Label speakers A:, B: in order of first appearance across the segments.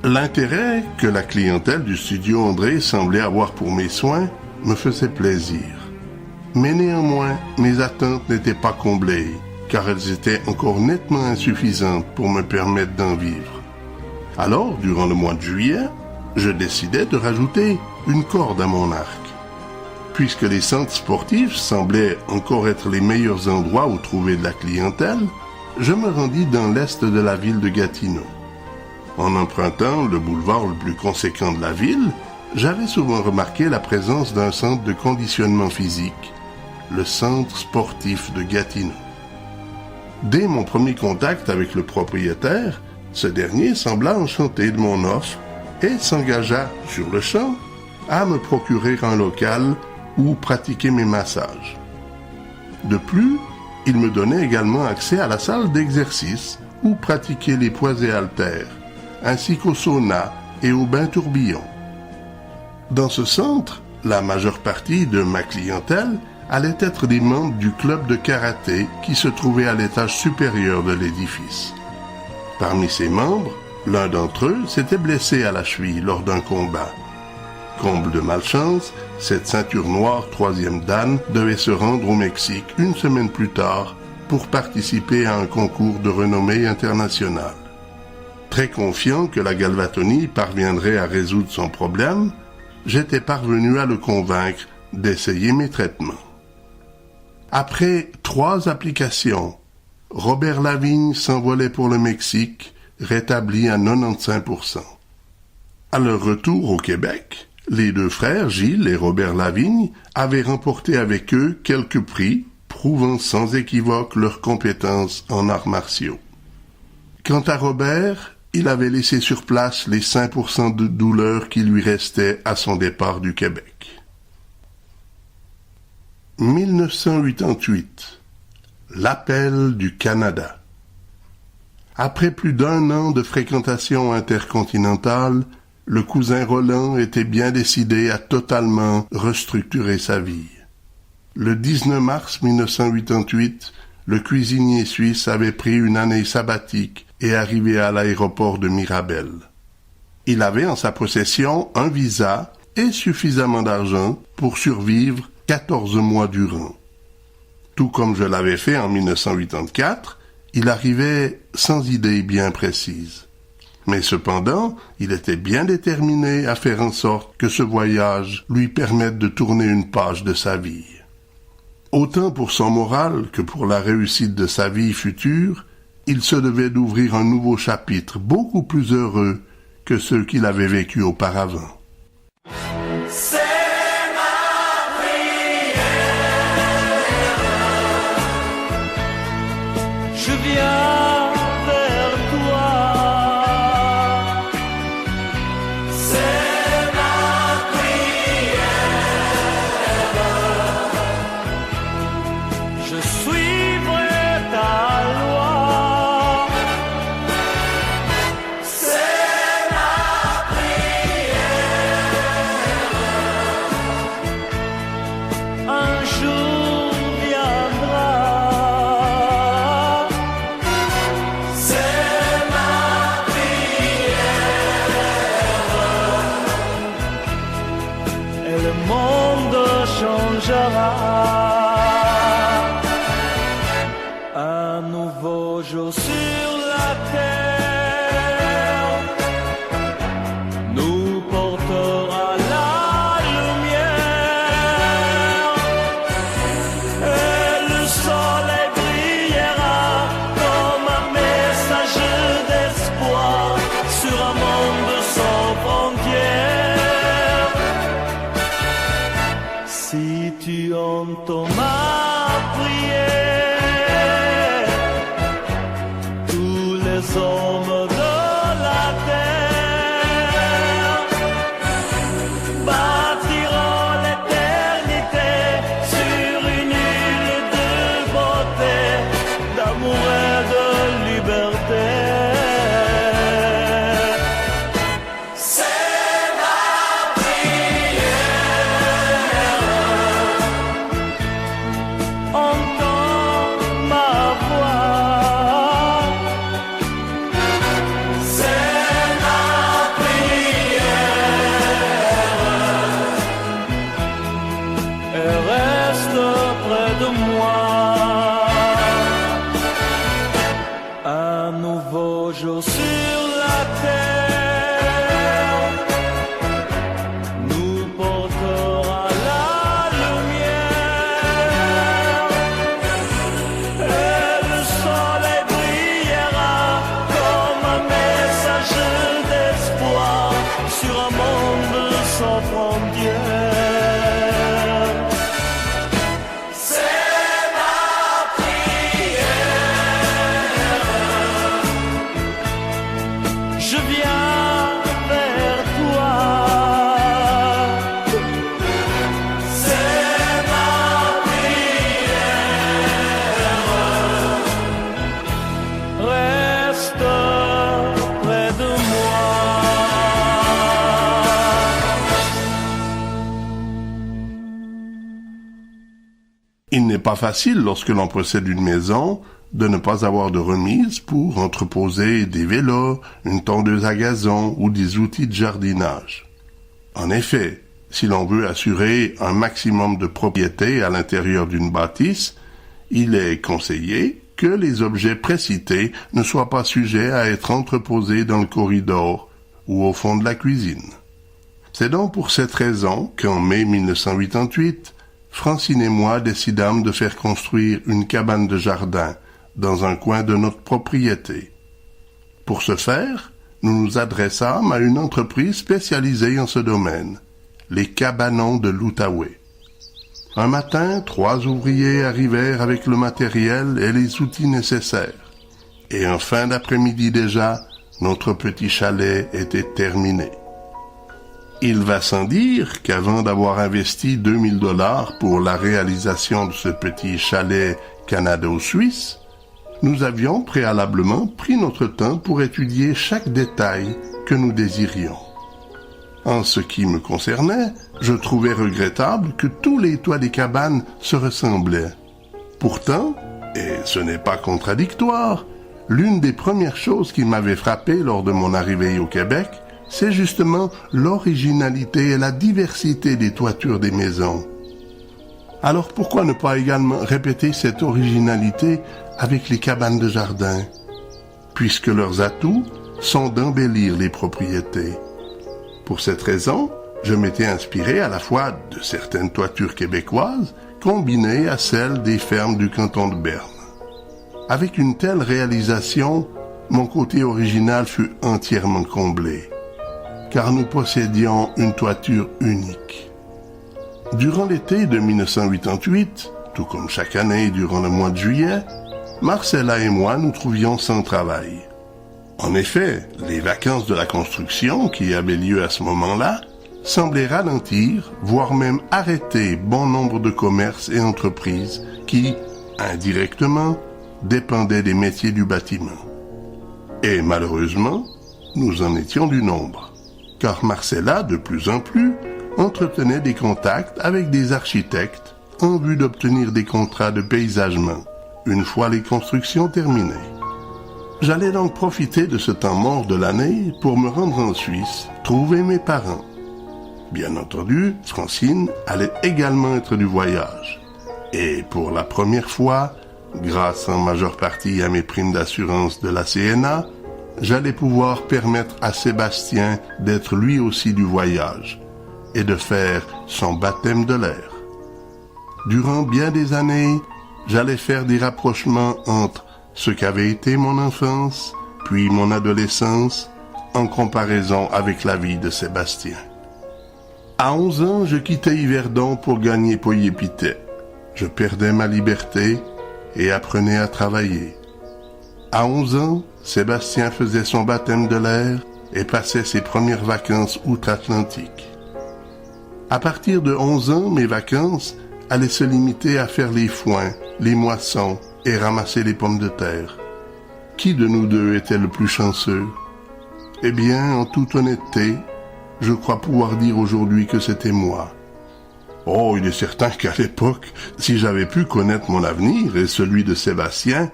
A: L'intérêt que la clientèle du studio André semblait avoir pour mes soins me faisait plaisir. Mais néanmoins, mes attentes n'étaient pas comblées, car elles étaient encore nettement insuffisantes pour me permettre d'en vivre. Alors, durant le mois de juillet, je décidai de rajouter une corde à mon arc. Puisque les centres sportifs semblaient encore être les meilleurs endroits où trouver de la clientèle, je me rendis dans l'est de la ville de Gatineau. En empruntant le boulevard le plus conséquent de la ville, j'avais souvent remarqué la présence d'un centre de conditionnement physique, le centre sportif de Gatineau. Dès mon premier contact avec le propriétaire, ce dernier sembla enchanté de mon offre et s'engagea sur le champ à me procurer un local où pratiquer mes massages. De plus, il me donnait également accès à la salle d'exercice où pratiquer les poids et haltères, ainsi qu'au sauna et au bain tourbillon. Dans ce centre, la majeure partie de ma clientèle allait être des membres du club de karaté qui se trouvait à l'étage supérieur de l'édifice. Parmi ces membres, l'un d'entre eux s'était blessé à la cheville lors d'un combat. Comble de malchance, cette ceinture noire 3e dan devait se rendre au Mexique une semaine plus tard pour participer à un concours de renommée internationale. Très confiant que la galvatonie parviendrait à résoudre son problème, j'étais parvenu à le convaincre d'essayer mes traitements. Après 3 applications, Robert Lavigne s'envolait pour le Mexique, rétabli à 95%. À leur retour au Québec, les 2 frères, Gilles et Robert Lavigne, avaient remporté avec eux quelques prix, prouvant sans équivoque leurs compétences en arts martiaux. Quant à Robert, il avait laissé sur place les 5% de douleur qui lui restaient à son départ du Québec. 1988. L'appel du Canada. Après plus d'1 an de fréquentation intercontinentale, le cousin Roland était bien décidé à totalement restructurer sa vie. Le 19 mars 1988, le cuisinier suisse avait pris une année sabbatique et arrivé à l'aéroport de Mirabel. Il avait en sa possession un visa et suffisamment d'argent pour survivre 14 mois durant. Tout comme je l'avais fait en 1984, il arrivait sans idée bien précise. Mais cependant, il était bien déterminé à faire en sorte que ce voyage lui permette de tourner une page de sa vie. Autant pour son moral que pour la réussite de sa vie future, il se devait d'ouvrir un nouveau chapitre beaucoup plus heureux que ceux qu'il avait vécus auparavant.
B: Je viens vers toi, c'est ma prière. Je suivrai ta loi, c'est ma prière. Un jour viendra. Le monde changera. Un nouveau jour sur la terre nous portera la lumière et le soleil brillera comme un message d'espoir sur un monde sans frontières. Si tu entends ma prière, tous les hommes de la terre bâtiront l'éternité sur une île de beauté, d'amour et de liberté. jour sur la terre nous portera la lumière et le soleil brillera comme un message d'espoir sur un monde sans frontières. Je viens vers toi, c'est ma prière. Reste près de moi.
A: Il n'est pas facile, lorsque l'on possède une maison, de ne pas avoir de remise pour entreposer des vélos, une tondeuse à gazon ou des outils de jardinage. En effet, si l'on veut assurer un maximum de propriété à l'intérieur d'une bâtisse, il est conseillé que les objets précités ne soient pas sujets à être entreposés dans le corridor ou au fond de la cuisine. C'est donc pour cette raison qu'en mai 1988, Francine et moi décidâmes de faire construire une cabane de jardin dans un coin de notre propriété. Pour ce faire, nous nous adressâmes à une entreprise spécialisée en ce domaine, les Cabanons de l'Outaouais. Un matin, 3 ouvriers arrivèrent avec le matériel et les outils nécessaires. Et en fin d'après-midi déjà, notre petit chalet était terminé. Il va sans dire qu'avant d'avoir investi 2000 $ pour la réalisation de ce petit chalet canado-suisse, nous avions préalablement pris notre temps pour étudier chaque détail que nous désirions. En ce qui me concernait, je trouvais regrettable que tous les toits des cabanes se ressemblaient. Pourtant, et ce n'est pas contradictoire, l'une des premières choses qui m'avait frappé lors de mon arrivée au Québec, c'est justement l'originalité et la diversité des toitures des maisons. Alors pourquoi ne pas également répéter cette originalité avec les cabanes de jardin, puisque leurs atouts sont d'embellir les propriétés. Pour cette raison, je m'étais inspiré à la fois de certaines toitures québécoises combinées à celles des fermes du canton de Berne. Avec une telle réalisation, mon côté original fut entièrement comblé, car nous possédions une toiture unique. Durant l'été de 1988, tout comme chaque année durant le mois de juillet, Marcella et moi nous trouvions sans travail. En effet, les vacances de la construction qui avaient lieu à ce moment-là semblaient ralentir, voire même arrêter bon nombre de commerces et entreprises qui, indirectement, dépendaient des métiers du bâtiment. Et malheureusement, nous en étions du nombre, car Marcella, de plus en plus, entretenait des contacts avec des architectes en vue d'obtenir des contrats de paysagement, une fois les constructions terminées. J'allais donc profiter de ce temps mort de l'année pour me rendre en Suisse, trouver mes parents. Bien entendu, Francine allait également être du voyage. Et pour la première fois, grâce en majeure partie à mes primes d'assurance de la CNA, j'allais pouvoir permettre à Sébastien d'être lui aussi du voyage et de faire son baptême de l'air. Durant bien des années, j'allais faire des rapprochements entre ce qu'avait été mon enfance, puis mon adolescence, en comparaison avec la vie de Sébastien. À 11 ans, je quittais Yverdon pour gagner Poyet-Pitet. Je perdais ma liberté et apprenais à travailler. À 11 ans, Sébastien faisait son baptême de l'air et passait ses premières vacances outre-Atlantique. À partir de 11 ans, mes vacances allaient se limiter à faire les foins, les moissons et ramasser les pommes de terre. Qui de nous deux était le plus chanceux? Eh bien, en toute honnêteté, je crois pouvoir dire aujourd'hui que c'était moi. Oh, il est certain qu'à l'époque, si j'avais pu connaître mon avenir et celui de Sébastien,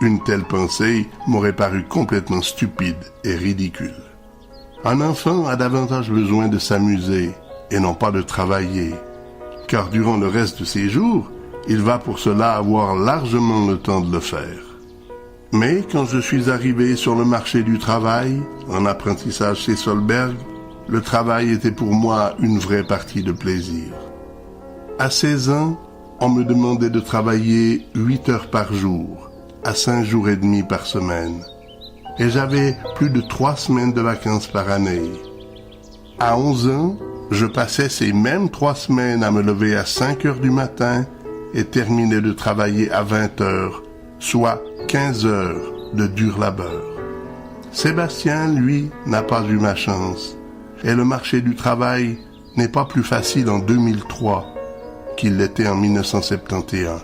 A: une telle pensée m'aurait paru complètement stupide et ridicule. Un enfant a davantage besoin de s'amuser et non pas de travailler, car durant le reste de ses jours, il va pour cela avoir largement le temps de le faire. Mais quand je suis arrivé sur le marché du travail, en apprentissage chez Solberg, le travail était pour moi une vraie partie de plaisir. À 16 ans, on me demandait de travailler 8 heures par jour, à 5 jours et demi par semaine. Et j'avais plus de 3 semaines de vacances par année. À 11 ans, je passais ces mêmes 3 semaines à me lever à 5 heures du matin et terminer de travailler à 20 heures, soit 15 heures de dur labeur. Sébastien, lui, n'a pas eu ma chance, et le marché du travail n'est pas plus facile en 2003 qu'il l'était en 1971.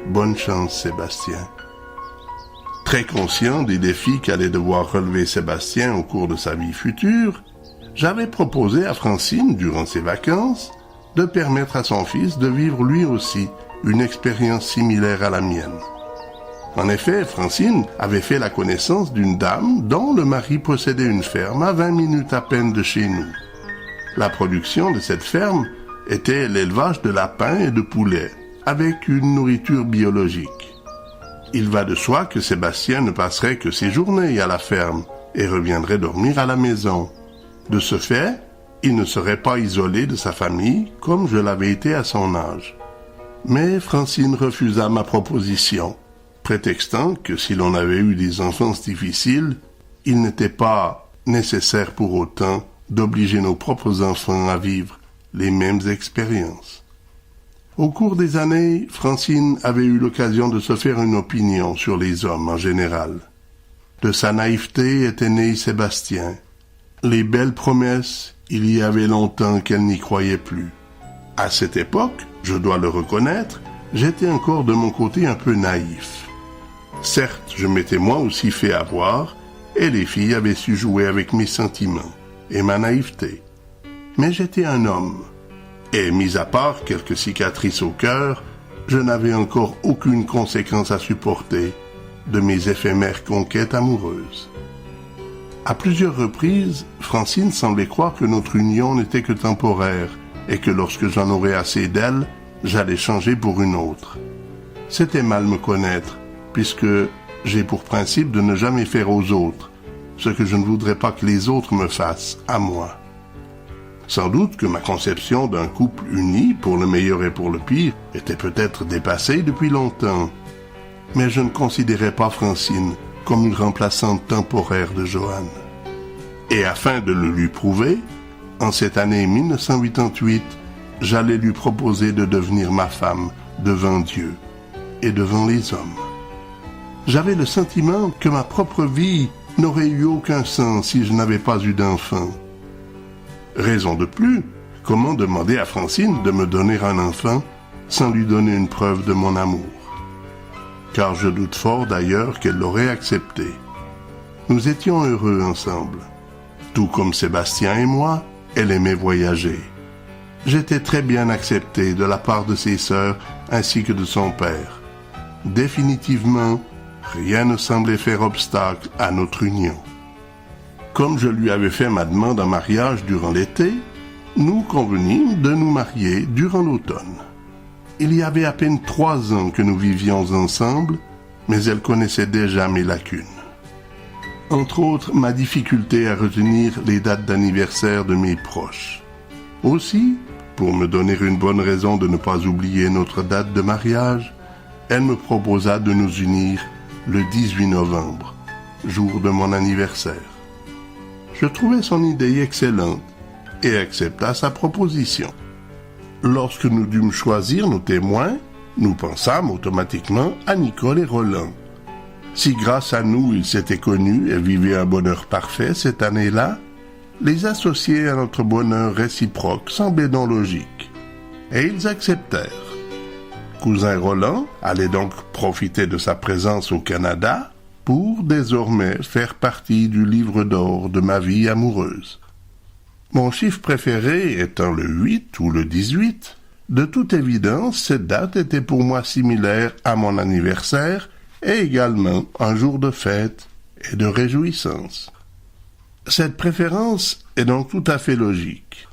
A: Bonne chance, Sébastien. Très conscient des défis qu'allait devoir relever Sébastien au cours de sa vie future, j'avais proposé à Francine, durant ses vacances, de permettre à son fils de vivre lui aussi une expérience similaire à la mienne. En effet, Francine avait fait la connaissance d'une dame dont le mari possédait une ferme à 20 minutes à peine de chez nous. La production de cette ferme était l'élevage de lapins et de poulets, avec une nourriture biologique. Il va de soi que Sébastien ne passerait que ses journées à la ferme et reviendrait dormir à la maison. De ce fait, il ne serait pas isolé de sa famille comme je l'avais été à son âge. Mais Francine refusa ma proposition, prétextant que si l'on avait eu des enfances difficiles, il n'était pas nécessaire pour autant d'obliger nos propres enfants à vivre les mêmes expériences. Au cours des années, Francine avait eu l'occasion de se faire une opinion sur les hommes en général. De sa naïveté était né Sébastien. Les belles promesses, il y avait longtemps qu'elle n'y croyait plus. À cette époque, je dois le reconnaître, j'étais encore de mon côté un peu naïf. Certes, je m'étais moi aussi fait avoir, et les filles avaient su jouer avec mes sentiments et ma naïveté. Mais j'étais un homme, et mis à part quelques cicatrices au cœur, je n'avais encore aucune conséquence à supporter de mes éphémères conquêtes amoureuses. À plusieurs reprises, Francine semblait croire que notre union n'était que temporaire et que lorsque j'en aurais assez d'elle, j'allais changer pour une autre. C'était mal me connaître, puisque j'ai pour principe de ne jamais faire aux autres ce que je ne voudrais pas que les autres me fassent à moi. Sans doute que ma conception d'un couple uni, pour le meilleur et pour le pire, était peut-être dépassée depuis longtemps. Mais je ne considérais pas Francine comme une remplaçante temporaire de Joanne. Et afin de le lui prouver, en cette année 1988, j'allais lui proposer de devenir ma femme devant Dieu et devant les hommes. J'avais le sentiment que ma propre vie n'aurait eu aucun sens si je n'avais pas eu d'enfant. Raison de plus, comment demander à Francine de me donner un enfant sans lui donner une preuve de mon amour? Car je doute fort d'ailleurs qu'elle l'aurait accepté. Nous étions heureux ensemble. Tout comme Sébastien et moi, elle aimait voyager. J'étais très bien accepté de la part de ses sœurs ainsi que de son père. Définitivement, rien ne semblait faire obstacle à notre union. Comme je lui avais fait ma demande en mariage durant l'été, nous convenîmes de nous marier durant l'automne. Il y avait à peine 3 ans que nous vivions ensemble, mais elle connaissait déjà mes lacunes. Entre autres, ma difficulté à retenir les dates d'anniversaire de mes proches. Aussi, pour me donner une bonne raison de ne pas oublier notre date de mariage, elle me proposa de nous unir le 18 novembre, jour de mon anniversaire. Je trouvais son idée excellente et accepta sa proposition. Lorsque nous dûmes choisir nos témoins, nous pensâmes automatiquement à Nicole et Roland. Si grâce à nous ils s'étaient connus et vivaient un bonheur parfait cette année-là, les associer à notre bonheur réciproque semblait donc logique. Et ils acceptèrent. Cousin Roland allait donc profiter de sa présence au Canada pour désormais faire partie du livre d'or de ma vie amoureuse. Mon chiffre préféré étant le 8 ou le 18, de toute évidence, cette date était pour moi similaire à mon anniversaire et également un jour de fête et de réjouissance. Cette préférence est donc tout à fait logique.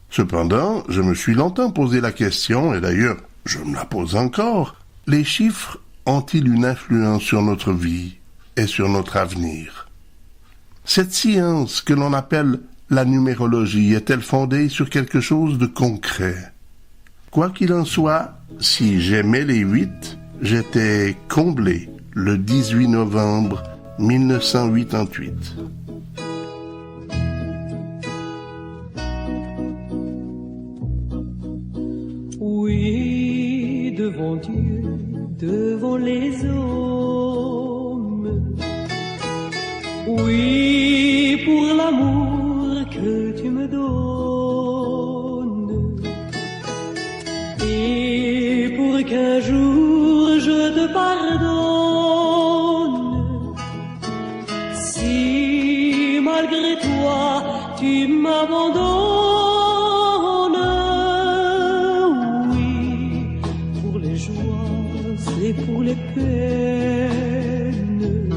A: Cependant, je me suis longtemps posé la question, et d'ailleurs je me la pose encore, les chiffres ont-ils une influence sur notre vie et sur notre avenir? Cette science que l'on appelle la numérologie est-elle fondée sur quelque chose de concret? Quoi qu'il en soit, si j'aimais les 8, j'étais comblé le 18 novembre 1988.
C: Oui, devant Dieu, devant les hommes. Oui, pour l'amour que tu me donnes. Et pour qu'un jour je te pardonne. Si malgré toi tu m'abandonnes. Et pour les peines,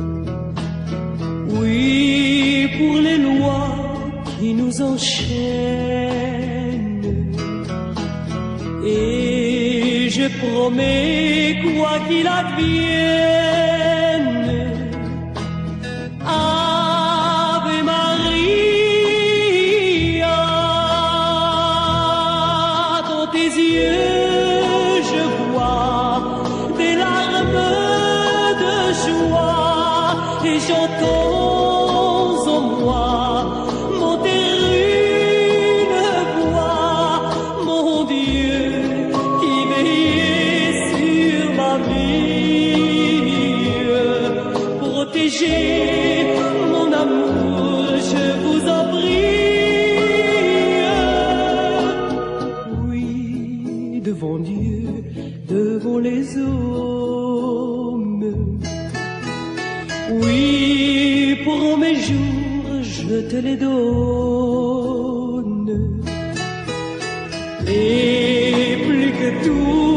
C: oui, pour les lois qui nous enchaînent. Et je promets, quoi qu'il advienne, Ave Maria, dans tes yeux je vois des larmes de joie et j'entends en moi monter une voix, mon Dieu qui veille sur ma vie, protégez mon amour, je vous en prie. Oui, devant Dieu, devant les hommes. Oui, pour mes jours, je te les donne. Et plus que tout,